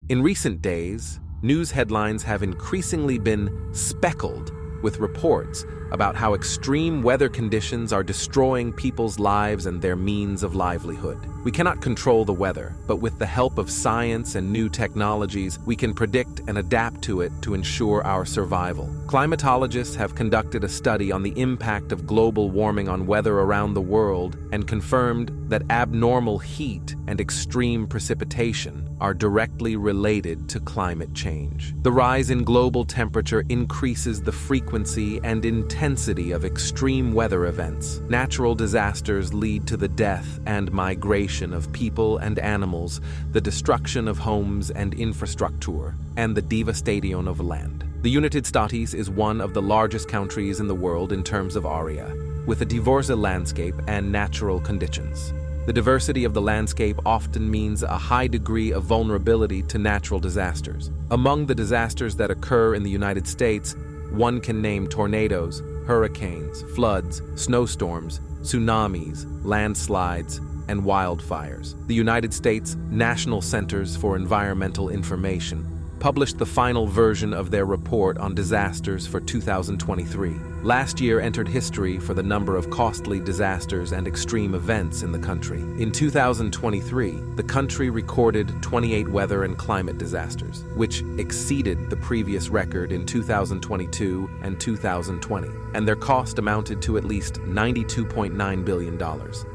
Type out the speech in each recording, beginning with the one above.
In recent days, news headlines have increasingly been speckled with reports about how extreme weather conditions are destroying people's lives and their means of livelihood. We cannot control the weather, but with the help of science and new technologies, we can predict and adapt to it to ensure our survival. Climatologists have conducted a study on the impact of global warming on weather around the world and confirmed that abnormal heat and extreme precipitation are directly related to climate change. The rise in global temperature increases the frequency and intensity of extreme weather events. Natural disasters lead to the death and migration of people and animals, the destruction of homes and infrastructure, and the devastation of land. The United States is one of the largest countries in the world in terms of area, with a diverse landscape and natural conditions. The diversity of the landscape often means a high degree of vulnerability to natural disasters. Among the disasters that occur in the United States, one can name tornadoes, hurricanes, floods, snowstorms, tsunamis, landslides, and wildfires. The United States National Centers for Environmental Information published the final version of their report on disasters for 2023. Last year entered history for the number of costly disasters and extreme events in the country. In 2023, the country recorded 28 weather and climate disasters, which exceeded the previous record in 2022 and 2020, and their cost amounted to at least $92.9 billion.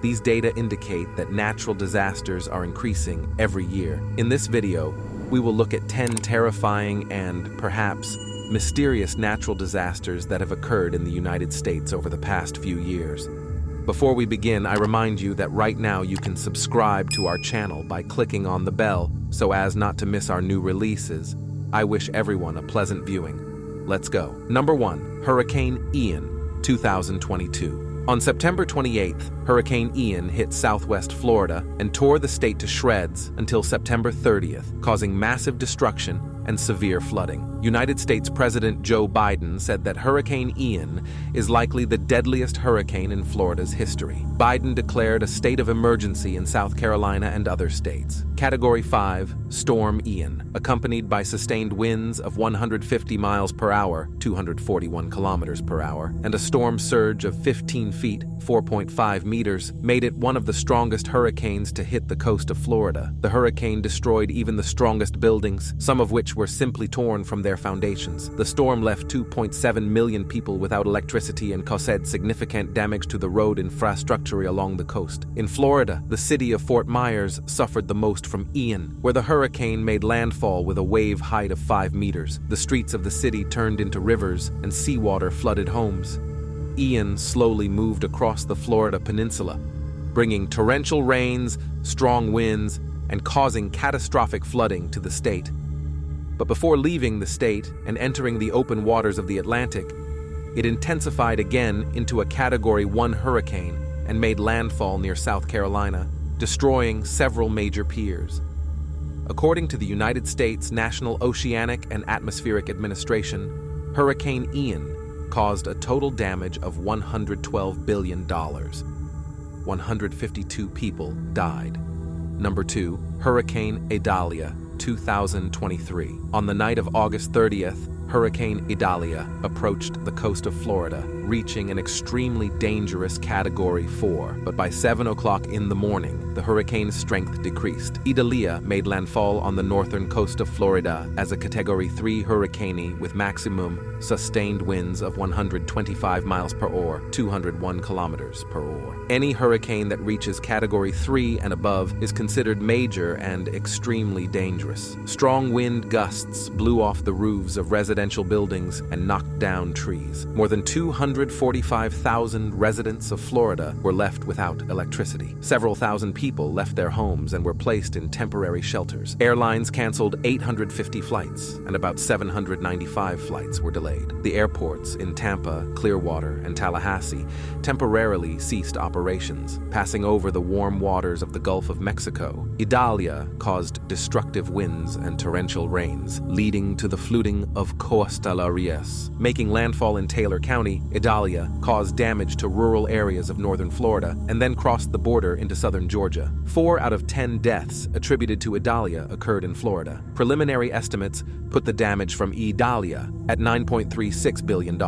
These data indicate that natural disasters are increasing every year. In this video, we will look at 10 terrifying and, perhaps, mysterious natural disasters that have occurred in the United States over the past few years. Before we begin, I remind you that right now you can subscribe to our channel by clicking on the bell so as not to miss our new releases. I wish everyone a pleasant viewing. Let's go. Number 1. Hurricane Ian, 2022. On September 28th, Hurricane Ian hit southwest Florida and tore the state to shreds until September 30th, causing massive destruction and severe flooding. United States President Joe Biden said that Hurricane Ian is likely the deadliest hurricane in Florida's history. Biden declared a state of emergency in South Carolina and other states. Category 5, Storm Ian, accompanied by sustained winds of 150 miles per hour, 241 kilometers per hour, and a storm surge of 15 feet, 4.5 meters, made it one of the strongest hurricanes to hit the coast of Florida. The hurricane destroyed even the strongest buildings, some of which were simply torn from their foundations. The storm left 2.7 million people without electricity and caused significant damage to the road infrastructure along the coast. In Florida, the city of Fort Myers suffered the most from Ian, where the hurricane made landfall with a wave height of 5 meters. The streets of the city turned into rivers and seawater flooded homes. Ian slowly moved across the Florida peninsula, bringing torrential rains, strong winds, and causing catastrophic flooding to the state. But before leaving the state and entering the open waters of the Atlantic, it intensified again into a Category 1 hurricane and made landfall near South Carolina, destroying several major piers. According to the United States National Oceanic and Atmospheric Administration, Hurricane Ian caused a total damage of $112 billion. 152 people died. Number 2, Hurricane Idalia, 2023. On the night of August 30th, Hurricane Idalia approached the coast of Florida, reaching an extremely dangerous Category 4. But by 7 o'clock in the morning, the hurricane's strength decreased. Idalia made landfall on the northern coast of Florida as a Category 3 hurricane with maximum sustained winds of 125 miles per hour, 201 kilometers per hour. Any hurricane that reaches Category 3 and above is considered major and extremely dangerous. Strong wind gusts blew off the roofs of residential buildings and knocked down trees. More than 245,000 residents of Florida were left without electricity. Several thousand people left their homes and were placed in temporary shelters. Airlines canceled 850 flights, and about 795 flights were delayed. The airports in Tampa, Clearwater, and Tallahassee temporarily ceased operations, passing over the warm waters of the Gulf of Mexico. Idalia caused destructive winds and torrential rains, leading to the flooding of Costa La Rios. Making landfall in Taylor County, Idalia caused damage to rural areas of northern Florida and then crossed the border into southern Georgia. 4 out of 10 deaths attributed to Idalia occurred in Florida. Preliminary estimates put the damage from Idalia at $9.36 billion.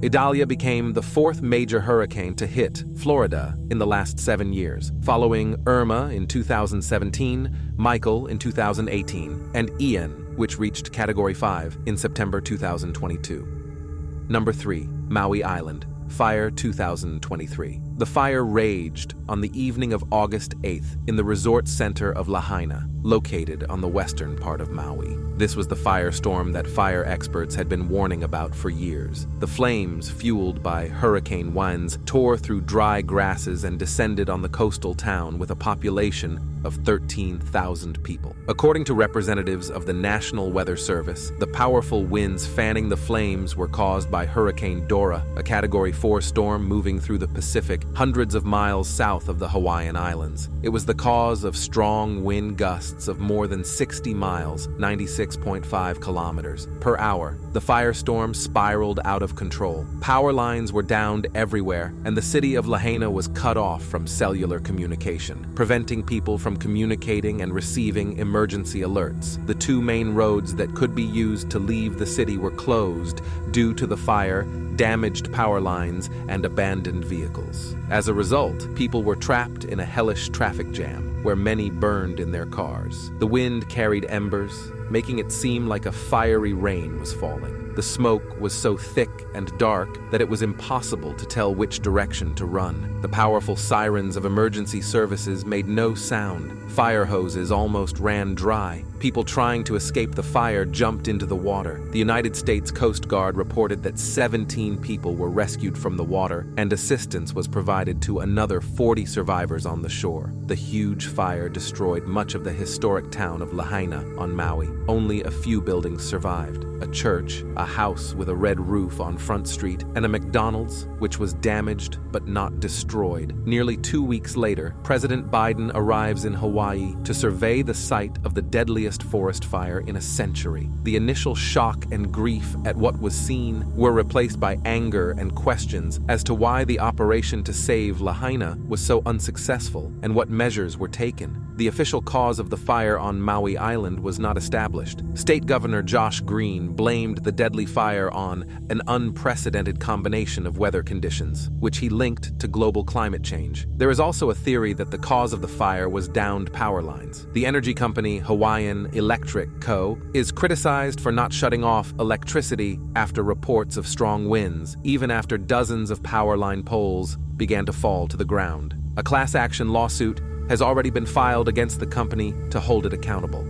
Idalia became the 4th major hurricane to hit Florida in the last 7 years, following Irma in 2017, Michael in 2018, and Ian, which reached Category 5 in September 2022. Number 3. Maui Island. Fire 2023. The fire raged on the evening of August 8th in the resort center of Lahaina, located on the western part of Maui. This was the firestorm that fire experts had been warning about for years. The flames, fueled by hurricane winds, tore through dry grasses and descended on the coastal town with a population of 13,000 people. According to representatives of the National Weather Service, the powerful winds fanning the flames were caused by Hurricane Dora, a Category 4 storm moving through the Pacific hundreds of miles south of the Hawaiian Islands. It was the cause of strong wind gusts of more than 60 miles, 96.5 kilometers, per hour. The firestorm spiraled out of control. Power lines were downed everywhere, and the city of Lahaina was cut off from cellular communication, preventing people from communicating and receiving emergency alerts. The 2 main roads that could be used to leave the city were closed due to the fire, damaged power lines, and abandoned vehicles. As a result, people were trapped in a hellish traffic jam, where many burned in their cars. The wind carried embers, making it seem like a fiery rain was falling. The smoke was so thick and dark that it was impossible to tell which direction to run. The powerful sirens of emergency services made no sound. Fire hoses almost ran dry. People trying to escape the fire jumped into the water. The United States Coast Guard reported that 17 people were rescued from the water, and assistance was provided to another 40 survivors on the shore. The huge fire destroyed much of the historic town of Lahaina on Maui. Only a few buildings survived: a church, a house with a red roof on Front Street, and a McDonald's, which was damaged but not destroyed. Nearly 2 weeks later, President Biden arrives in Hawaii to survey the site of the deadliest forest fire in a century. The initial shock and grief at what was seen were replaced by anger and questions as to why the operation to save Lahaina was so unsuccessful and what measures were taken. The official cause of the fire on Maui Island was not established. State Governor Josh Green blamed the deadly fire on an unprecedented combination of weather conditions, which he linked to global climate change. There is also a theory that the cause of the fire was downed power lines. The energy company Hawaiian Electric Co. is criticized for not shutting off electricity after reports of strong winds, even after dozens of power line poles began to fall to the ground. A class action lawsuit has already been filed against the company to hold it accountable.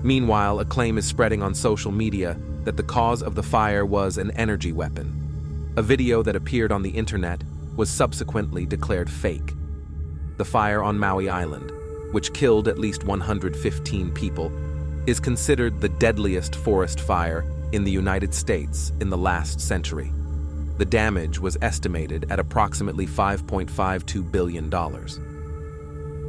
Meanwhile, a claim is spreading on social media that the cause of the fire was an energy weapon. A video that appeared on the internet was subsequently declared fake. The fire on Maui Island, which killed at least 115 people, is considered the deadliest forest fire in the United States in the last century. The damage was estimated at approximately $5.52 billion.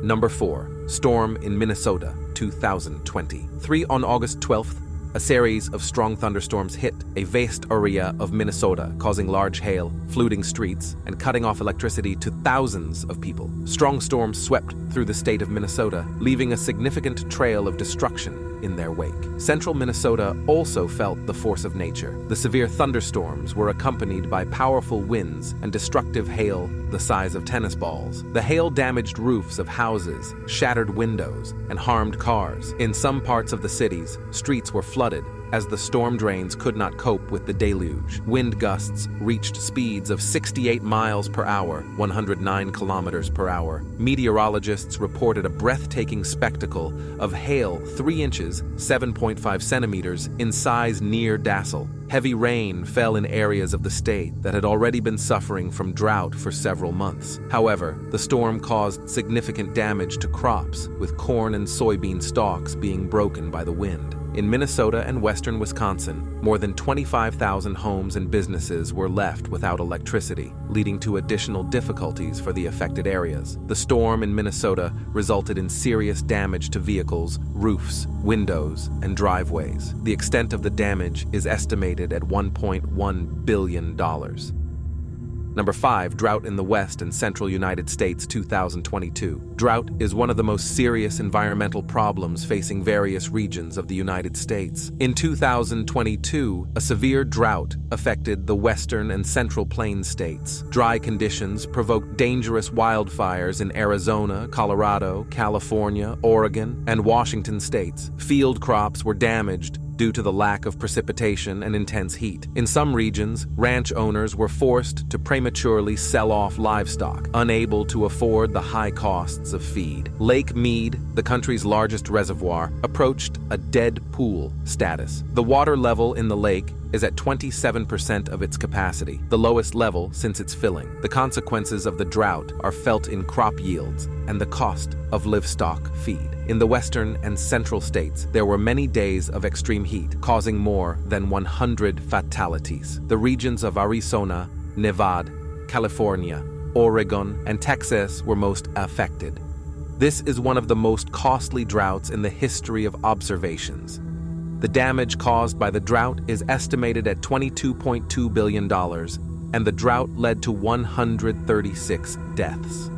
Number 4. Storm in Minnesota, 2023. On August 12th, a series of strong thunderstorms hit a vast area of Minnesota, causing large hail, flooding streets, and cutting off electricity to thousands of people. Strong storms swept through the state of Minnesota, leaving a significant trail of destruction in their wake. Central Minnesota also felt the force of nature. The severe thunderstorms were accompanied by powerful winds and destructive hail the size of tennis balls. The hail damaged roofs of houses, shattered windows, and harmed cars. In some parts of the cities, streets were flooded as the storm drains could not cope with the deluge. Wind gusts reached speeds of 68 miles per hour, 109 kilometers per hour. Meteorologists reported a breathtaking spectacle of hail 3 inches, 7.5 centimeters in size near Dassel. Heavy rain fell in areas of the state that had already been suffering from drought for several months. However, the storm caused significant damage to crops, with corn and soybean stalks being broken by the wind. In Minnesota and western Wisconsin, more than 25,000 homes and businesses were left without electricity, leading to additional difficulties for the affected areas. The storm in Minnesota resulted in serious damage to vehicles, roofs, windows, and driveways. The extent of the damage is estimated at $1.1 billion. Number 5, drought in the West and Central United States 2022. Drought is one of the most serious environmental problems facing various regions of the United States. In 2022, a severe drought affected the Western and Central Plains states. Dry conditions provoked dangerous wildfires in Arizona, Colorado, California, Oregon, and Washington states. Field crops were damaged due to the lack of precipitation and intense heat. In some regions, ranch owners were forced to prematurely sell off livestock, unable to afford the high costs of feed. Lake Mead, the country's largest reservoir, approached a dead pool status. The water level in the lake is at 27% of its capacity, the lowest level since its filling. The consequences of the drought are felt in crop yields and the cost of livestock feed. In the western and central states, there were many days of extreme heat, causing more than 100 fatalities. The regions of Arizona, Nevada, California, Oregon, and Texas were most affected. This is one of the most costly droughts in the history of observations. The damage caused by the drought is estimated at $22.2 billion, and the drought led to 136 deaths.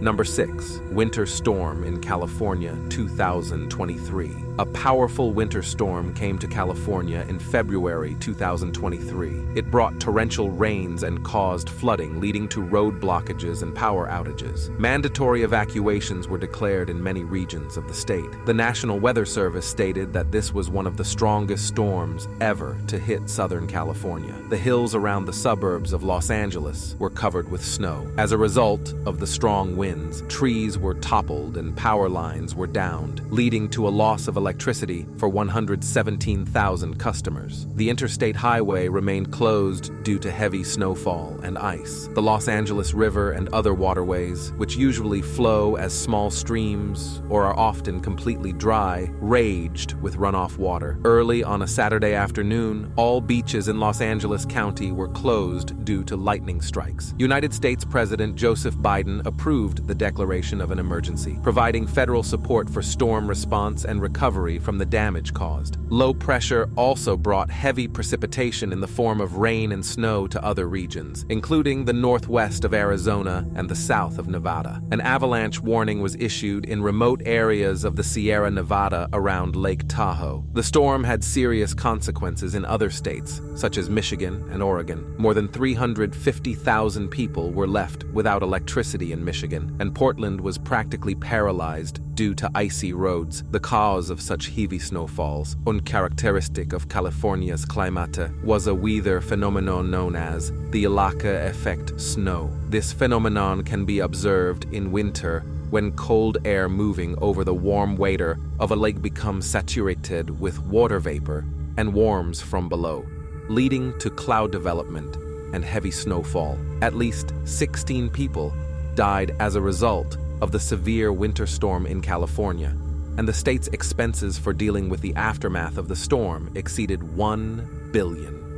Number 6, winter storm in California 2023. A powerful winter storm came to California in February 2023. It brought torrential rains and caused flooding, leading to road blockages and power outages. Mandatory evacuations were declared in many regions of the state. The National Weather Service stated that this was one of the strongest storms ever to hit Southern California. The hills around the suburbs of Los Angeles were covered with snow. As a result of the strong winds, trees were toppled and power lines were downed, leading to a loss of electricity for 117,000 customers. The interstate highway remained closed due to heavy snowfall and ice. The Los Angeles River and other waterways, which usually flow as small streams or are often completely dry, raged with runoff water. Early on a Saturday afternoon, all beaches in Los Angeles County were closed due to lightning strikes. United States President Joseph Biden approved the declaration of an emergency, providing federal support for storm response and recovery from the damage caused. Low pressure also brought heavy precipitation in the form of rain and snow to other regions, including the northwest of Arizona and the south of Nevada. An avalanche warning was issued in remote areas of the Sierra Nevada around Lake Tahoe. The storm had serious consequences in other states, such as Michigan and Oregon. More than 350,000 people were left without electricity in Michigan, and Portland was practically paralyzed due to icy roads. The cause of such heavy snowfalls, uncharacteristic of California's climate, was a weather phenomenon known as the Idalia effect snow. This phenomenon can be observed in winter when cold air moving over the warm water of a lake becomes saturated with water vapor and warms from below, leading to cloud development and heavy snowfall. At least 16 people died as a result of the severe winter storm in California, and the state's expenses for dealing with the aftermath of the storm exceeded $1 billion.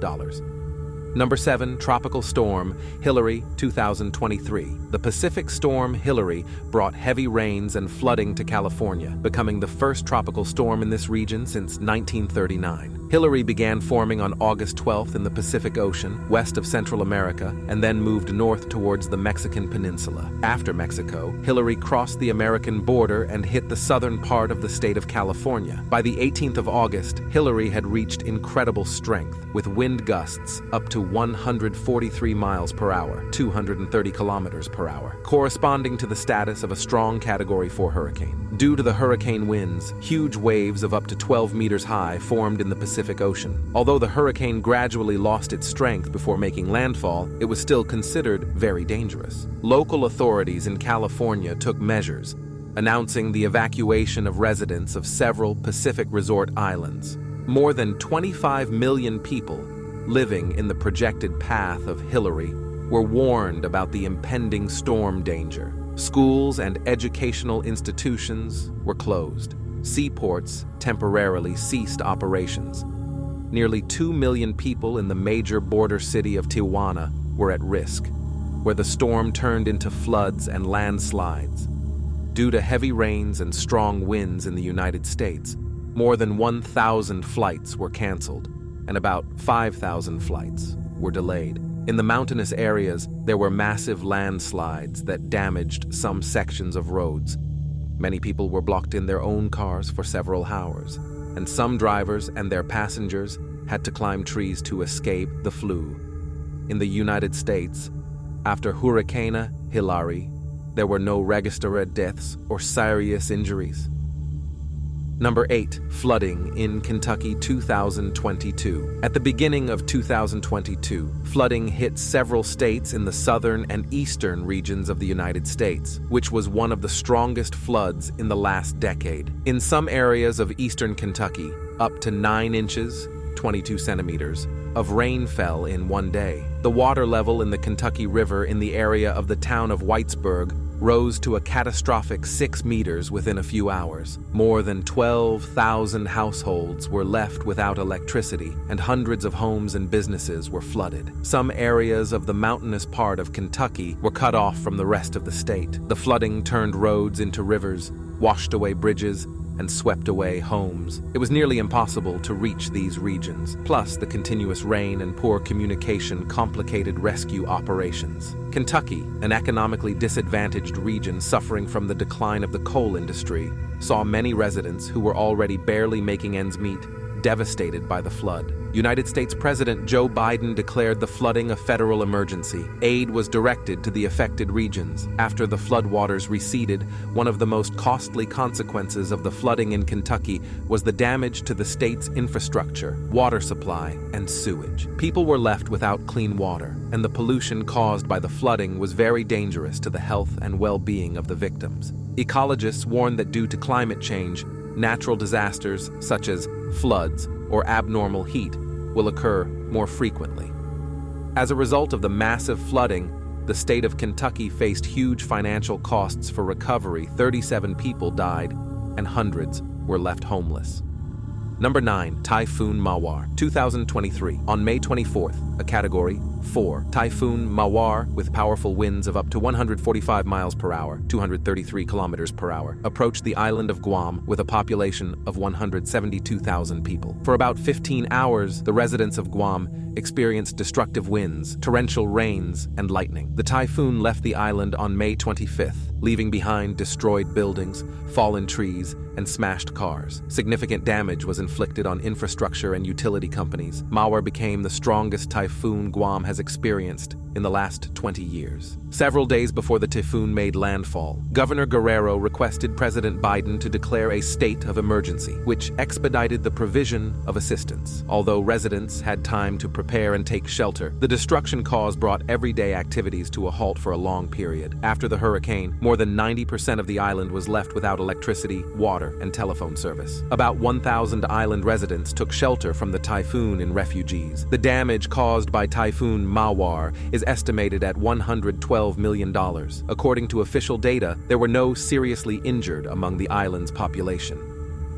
Number 7, tropical storm Hilary 2023. The Pacific storm Hilary brought heavy rains and flooding to California, becoming the first tropical storm in this region since 1939. Hilary began forming on August 12th in the Pacific Ocean, west of Central America, and then moved north towards the Mexican peninsula. After Mexico, Hilary crossed the American border and hit the southern part of the state of California. By the 18th of August, Hilary had reached incredible strength, with wind gusts up to 143 miles per hour, 230 kilometers per hour, corresponding to the status of a strong Category 4 hurricane. Due to the hurricane winds, huge waves of up to 12 meters high formed in the Pacific Ocean. Although the hurricane gradually lost its strength before making landfall, it was still considered very dangerous. Local authorities in California took measures, announcing the evacuation of residents of several Pacific resort islands. More than 25 million people living in the projected path of Hilary were warned about the impending storm danger. Schools and educational institutions were closed. Seaports temporarily ceased operations. Nearly 2 million people in the major border city of Tijuana were at risk, where the storm turned into floods and landslides. Due to heavy rains and strong winds in the United States, more than 1,000 flights were canceled, and about 5,000 flights were delayed. In the mountainous areas, there were massive landslides that damaged some sections of roads. Many people were blocked in their own cars for several hours, and some drivers and their passengers had to climb trees to escape the flu. In the United States, after Hurricane Hilary, there were no registered deaths or serious injuries. Number 8. Flooding in Kentucky 2022. At the beginning of 2022, flooding hit several states in the southern and eastern regions of the United States, which was one of the strongest floods in the last decade. In some areas of eastern Kentucky, up to 9 inches, 22 centimeters, of rain fell in one day. The water level in the Kentucky River in the area of the town of Whitesburg rose to a catastrophic 6 meters within a few hours. More than 12,000 households were left without electricity, and hundreds of homes and businesses were flooded. Some areas of the mountainous part of Kentucky were cut off from the rest of the state. The flooding turned roads into rivers, washed away bridges, and swept away homes. It was nearly impossible to reach these regions. Plus, the continuous rain and poor communication complicated rescue operations. Kentucky, an economically disadvantaged region suffering from the decline of the coal industry, saw many residents who were already barely making ends meet devastated by the flood. United States President Joe Biden declared the flooding a federal emergency. Aid was directed to the affected regions. After the floodwaters receded, one of the most costly consequences of the flooding in Kentucky was the damage to the state's infrastructure, water supply, and sewage. People were left without clean water, and the pollution caused by the flooding was very dangerous to the health and well-being of the victims. Ecologists warn that due to climate change, natural disasters such as floods or abnormal heat will occur more frequently. As a result of the massive flooding, the state of Kentucky faced huge financial costs for recovery. 37 people died, and hundreds were left homeless. Number 9. Typhoon Mawar, 2023. On May 24th, a Category 4 Typhoon Mawar, with powerful winds of up to 145 miles per hour, 233 kilometers per hour, approached the island of Guam with a population of 172,000 people. For about 15 hours, the residents of Guam experienced destructive winds, torrential rains, and lightning. The typhoon left the island on May 25th, leaving behind destroyed buildings, fallen trees, and smashed cars. Significant damage was inflicted on infrastructure and utility companies. Mawar became the strongest typhoon Guam has experienced in the last 20 years. Several days before the typhoon made landfall, Governor Guerrero requested President Biden to declare a state of emergency, which expedited the provision of assistance. Although residents had time to prepare and take shelter, the destruction caused brought everyday activities to a halt for a long period. After the hurricane, more than 90% of the island was left without electricity, water, and telephone service. About 1,000 island residents took shelter from the typhoon in refugees. The damage caused by Typhoon Mawar is estimated at $112 million. According to official data, there were no seriously injured among the island's population.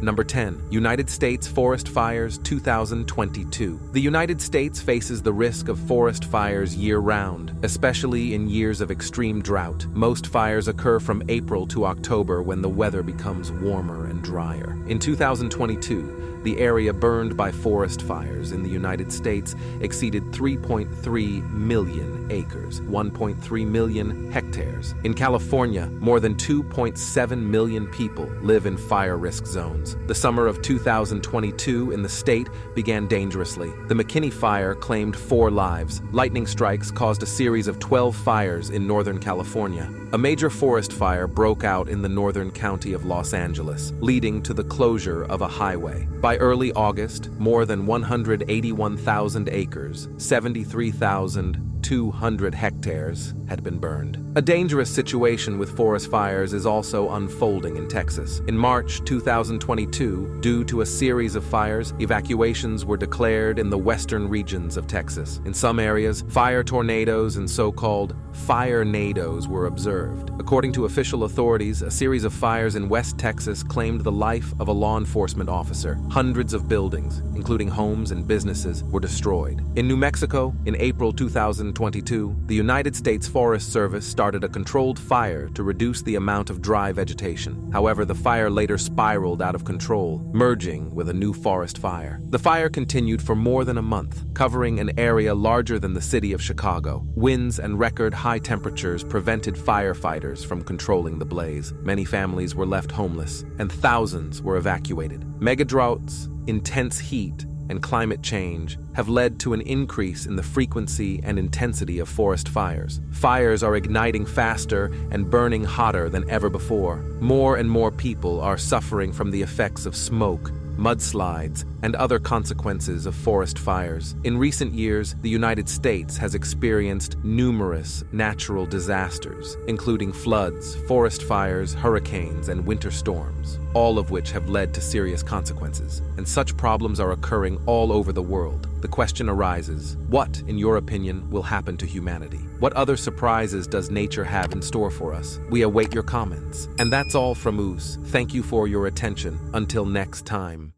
Number 10. United States Forest Fires 2022. The United States faces the risk of forest fires year-round, especially in years of extreme drought. Most fires occur from April to October when the weather becomes warmer and drier. In 2022, the area burned by forest fires in the United States exceeded 3.3 million acres, 1.3 million hectares. In California, more than 2.7 million people live in fire risk zones. The summer of 2022 in the state began dangerously. The McKinney Fire claimed 4 lives. Lightning strikes caused a series of 12 fires in Northern California. A major forest fire broke out in the northern county of Los Angeles, leading to the closure of a highway. By early August, more than 181,000 acres, 73,200 hectares, had been burned. A dangerous situation with forest fires is also unfolding in Texas. In March 2022, due to a series of fires, evacuations were declared in the western regions of Texas. In some areas, fire tornadoes and so-called fire-nados were observed. According to official authorities, a series of fires in West Texas claimed the life of a law enforcement officer. Hundreds of buildings, including homes and businesses, were destroyed. In New Mexico, in April 2022, the United States Forest Service started a controlled fire to reduce the amount of dry vegetation. However, the fire later spiraled out of control, merging with a new forest fire. The fire continued for more than a month, covering an area larger than the city of Chicago. Winds and record high temperatures prevented firefighters from controlling the blaze. Many families were left homeless, and thousands were evacuated. Mega droughts, intense heat, and climate change have led to an increase in the frequency and intensity of forest fires. Fires are igniting faster and burning hotter than ever before. More and more people are suffering from the effects of smoke, mudslides, and other consequences of forest fires. In recent years, the United States has experienced numerous natural disasters, including floods, forest fires, hurricanes, and winter storms, all of which have led to serious consequences. And such problems are occurring all over the world. The question arises, what, in your opinion, will happen to humanity? What other surprises does nature have in store for us? We await your comments. And that's all from us. Thank you for your attention. Until next time.